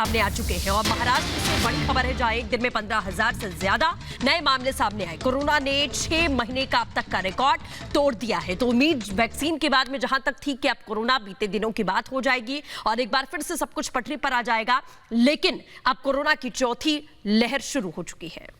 सामने आ चुके हैं और महाराष्ट्र से बड़ी खबर है, जहां एक दिन में 15,000 से ज्यादा नए मामले सामने आए। कोरोना ने 6 महीने का अब तक का रिकॉर्ड तोड़ दिया है। तो उम्मीद वैक्सीन के बाद में जहां तक थी कि अब कोरोना बीते दिनों की बात हो जाएगी और एक बार फिर से सब कुछ पटरी पर आ जाएगा, लेकिन अब कोरोना की चौथी लहर शुरू हो चुकी है।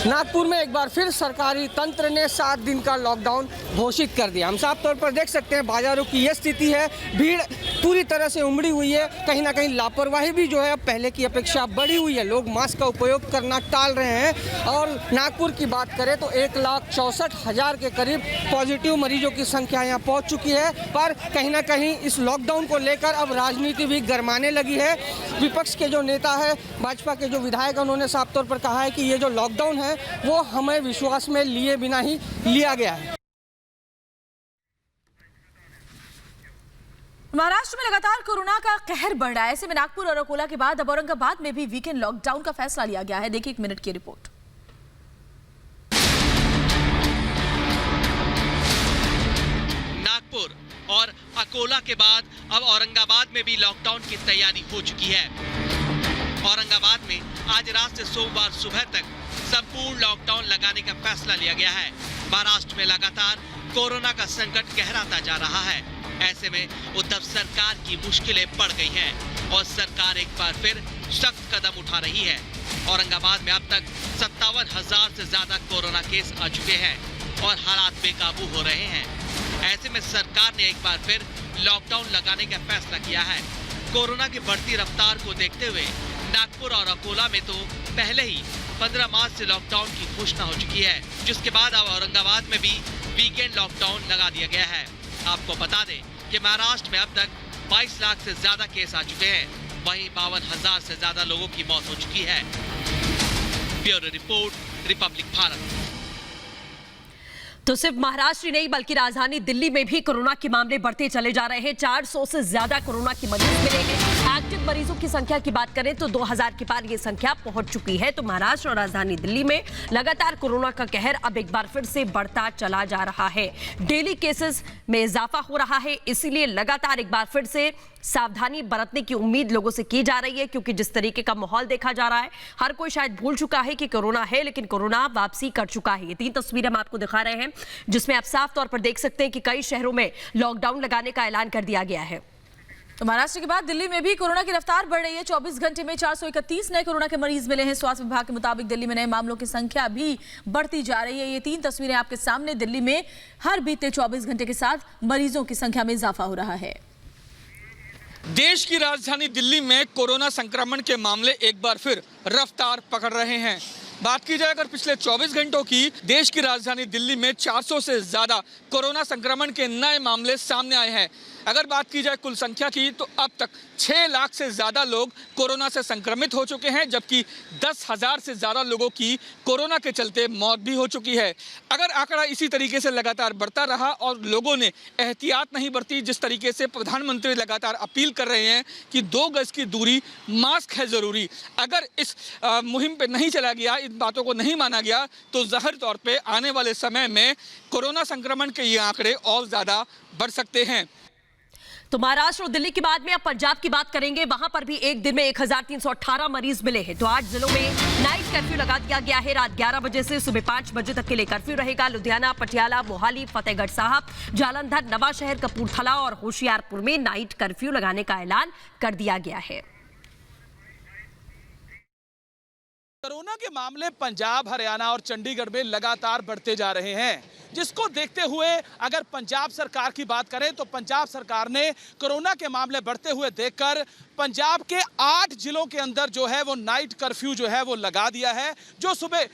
नागपुर में एक बार फिर सरकारी तंत्र ने 7 दिन का लॉकडाउन घोषित कर दिया। हम साफ तौर पर देख सकते हैं बाजारों की यह स्थिति है, भीड़ पूरी तरह से उमड़ी हुई है। कहीं ना कहीं लापरवाही भी जो है पहले की अपेक्षा बढ़ी हुई है। लोग मास्क का उपयोग करना टाल रहे हैं और नागपुर की बात करें तो 1,64,000 के करीब पॉजिटिव मरीजों की संख्या यहाँ पहुँच चुकी है। पर कहीं ना कहीं इस लॉकडाउन को लेकर अब राजनीति भी गरमाने लगी है। विपक्ष के जो नेता है, भाजपा के जो विधायक, उन्होंने साफ तौर पर कहा है कि ये जो लॉकडाउन है वो हमें विश्वास में लिए बिना ही लिया गया है। महाराष्ट्र में लगातार कोरोना का कहर बढ़ रहा है। ऐसे में नागपुर और अकोला के बाद अब औरंगाबाद में भी वीकेंड लॉकडाउन का फैसला लिया गया है। देखिए 1 मिनट की रिपोर्ट। नागपुर और अकोला के बाद अब औरंगाबाद में भी लॉकडाउन की तैयारी हो चुकी है। औरंगाबाद में आज रात से सोमवार सुबह तक संपूर्ण लॉकडाउन लगाने का फैसला लिया गया है। महाराष्ट्र में लगातार कोरोना का संकट गहराता जा रहा है। ऐसे में उद्धव सरकार की मुश्किलें बढ़ गई हैं और सरकार एक बार फिर सख्त कदम उठा रही है। औरंगाबाद में अब तक 57,000 से ज्यादा कोरोना केस आ चुके हैं और हालात बेकाबू हो रहे हैं। ऐसे में सरकार ने एक बार फिर लॉकडाउन लगाने का फैसला किया है। कोरोना की बढ़ती रफ्तार को देखते हुए नागपुर और अकोला में तो पहले ही 15 मार्च से लॉकडाउन की घोषणा हो चुकी है, जिसके बाद अब औरंगाबाद में भी वीकेंड लॉकडाउन लगा दिया गया है। आपको बता दें कि महाराष्ट्र में अब तक 22 लाख से ज्यादा केस आ चुके हैं, वहीं 52,000 से ज्यादा लोगों की मौत हो चुकी है। Bureau report, Republic Bharat. तो सिर्फ महाराष्ट्र ही नहीं बल्कि राजधानी दिल्ली में भी कोरोना के मामले बढ़ते चले जा रहे हैं। 400 से ज्यादा कोरोना के मरीज मिले हैं। एक्टिव मरीजों की संख्या की बात करें तो 2,000 के पार ये संख्या पहुंच चुकी है। तो महाराष्ट्र और राजधानी दिल्ली में लगातार कोरोना का कहर अब एक बार फिर से बढ़ता चला जा रहा है। डेली केसेस में इजाफा हो रहा है, इसीलिए लगातार एक बार फिर से सावधानी बरतने की उम्मीद लोगों से की जा रही है, क्योंकि जिस तरीके का माहौल देखा जा रहा है, हर कोई शायद भूल चुका है कि कोरोना है, लेकिन कोरोना वापसी कर चुका है। ये 3 तस्वीरें हम आपको दिखा रहे हैं, जिसमें आप साफ तौर पर देख सकते हैं कि कई शहरों में लॉकडाउन लगाने का ऐलान कर दिया गया है। तो महाराष्ट्र के बाद दिल्ली में भी कोरोना की रफ्तार बढ़ रही है। 24 घंटे में 431 नए कोरोना के मरीज मिले हैं। स्वास्थ्य विभाग के मुताबिक दिल्ली में नए मामलों की संख्या भी बढ़ती जा रही है। ये 3 तस्वीरें आपके सामने। दिल्ली में हर बीते 24 घंटे के साथ मरीजों की संख्या में इजाफा हो रहा है। देश की राजधानी दिल्ली में कोरोना संक्रमण के मामले एक बार फिर रफ्तार पकड़ रहे हैं। बात की जाए अगर पिछले 24 घंटों की, देश की राजधानी दिल्ली में 400 से ज्यादा कोरोना संक्रमण के नए मामले सामने आए हैं। अगर बात की जाए कुल संख्या की तो अब तक 6 लाख से ज़्यादा लोग कोरोना से संक्रमित हो चुके हैं, जबकि 10,000 से ज़्यादा लोगों की कोरोना के चलते मौत भी हो चुकी है। अगर आंकड़ा इसी तरीके से लगातार बढ़ता रहा और लोगों ने एहतियात नहीं बरती, जिस तरीके से प्रधानमंत्री लगातार अपील कर रहे हैं कि 2 गज की दूरी, मास्क है ज़रूरी, अगर इस मुहिम पर नहीं चला गया, इन बातों को नहीं माना गया, तो ज़ाहिर तौर पर आने वाले समय में कोरोना संक्रमण के ये आंकड़े और ज़्यादा बढ़ सकते हैं। तो महाराष्ट्र और दिल्ली के बाद में अब पंजाब की बात करेंगे। वहां पर भी एक दिन में 1,318 मरीज मिले हैं। तो 8 जिलों में नाइट कर्फ्यू लगा दिया गया है। रात 11 बजे से सुबह 5 बजे तक के लिए कर्फ्यू रहेगा। लुधियाना, पटियाला, मोहाली, फतेहगढ़ साहब, जालंधर, नवा शहर, कपूरथला और होशियारपुर में नाइट कर्फ्यू लगाने का ऐलान कर दिया गया है। कोरोना के मामले पंजाब, हरियाणा और चंडीगढ़ में लगातार बढ़ते जा रहे हैं, जिसको देखते हुए अगर पंजाब सरकार की बात करें तो पंजाब सरकार ने कोरोना के मामले बढ़ते हुए देखकर पंजाब के 8 जिलों के अंदर जो है वो नाइट कर्फ्यू जो है वो लगा दिया है, जो सुबह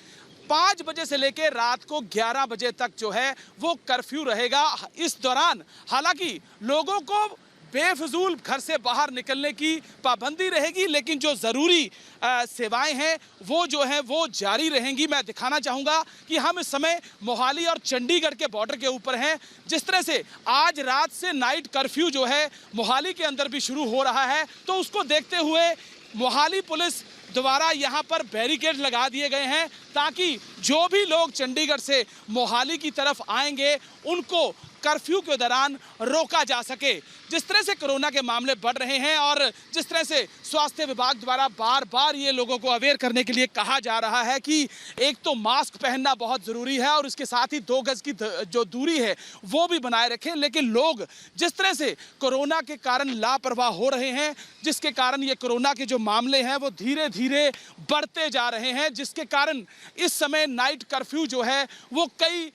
5 बजे से लेकर रात को 11 बजे तक जो है वो कर्फ्यू रहेगा। इस दौरान हालांकि लोगों को बेफजूल घर से बाहर निकलने की पाबंदी रहेगी, लेकिन जो ज़रूरी सेवाएं हैं वो जो हैं वो जारी रहेंगी। मैं दिखाना चाहूँगा कि हम इस समय मोहाली और चंडीगढ़ के बॉर्डर के ऊपर हैं। जिस तरह से आज रात से नाइट कर्फ्यू जो है मोहाली के अंदर भी शुरू हो रहा है, तो उसको देखते हुए मोहाली पुलिस द्वारा यहाँ पर बैरिकेड लगा दिए गए हैं, ताकि जो भी लोग चंडीगढ़ से मोहाली की तरफ आएंगे उनको कर्फ्यू के दौरान रोका जा सके। जिस तरह से कोरोना के मामले बढ़ रहे हैं और जिस तरह से स्वास्थ्य विभाग द्वारा बार बार ये लोगों को अवेयर करने के लिए कहा जा रहा है कि एक तो मास्क पहनना बहुत ज़रूरी है और इसके साथ ही 2 गज की जो दूरी है वो भी बनाए रखें, लेकिन लोग जिस तरह से कोरोना के कारण लापरवाह हो रहे हैं, जिसके कारण ये कोरोना के जो मामले हैं वो धीरे धीरे बढ़ते जा रहे हैं, जिसके कारण इस समय नाइट कर्फ्यू जो है वो कई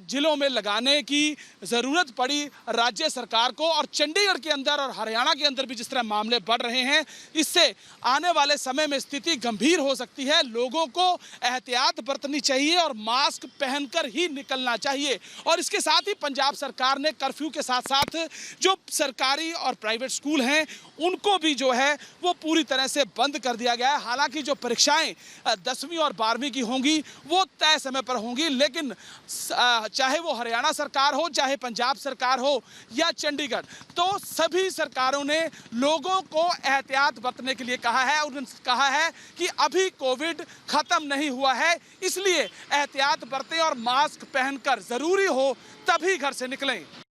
जिलों में लगाने की ज़रूरत पड़ी राज्य सरकार को। और चंडीगढ़ के अंदर और हरियाणा के अंदर भी जिस तरह मामले बढ़ रहे हैं, इससे आने वाले समय में स्थिति गंभीर हो सकती है। लोगों को एहतियात बरतनी चाहिए और मास्क पहनकर ही निकलना चाहिए। और इसके साथ ही पंजाब सरकार ने कर्फ्यू के साथ साथ जो सरकारी और प्राइवेट स्कूल हैं उनको भी जो है वो पूरी तरह से बंद कर दिया गया है। हालांकि जो परीक्षाएं 10वीं और 12वीं की होंगी वो तय समय पर होंगी, लेकिन चाहे वो हरियाणा सरकार हो, चाहे पंजाब सरकार हो या चंडीगढ़, तो सभी सरकारों ने लोगों को एहतियात बरतने के लिए कहा है। उन्होंने कहा है कि अभी कोविड खत्म नहीं हुआ है, इसलिए एहतियात बरतें और मास्क पहनकर ज़रूरी हो तभी घर से निकलें।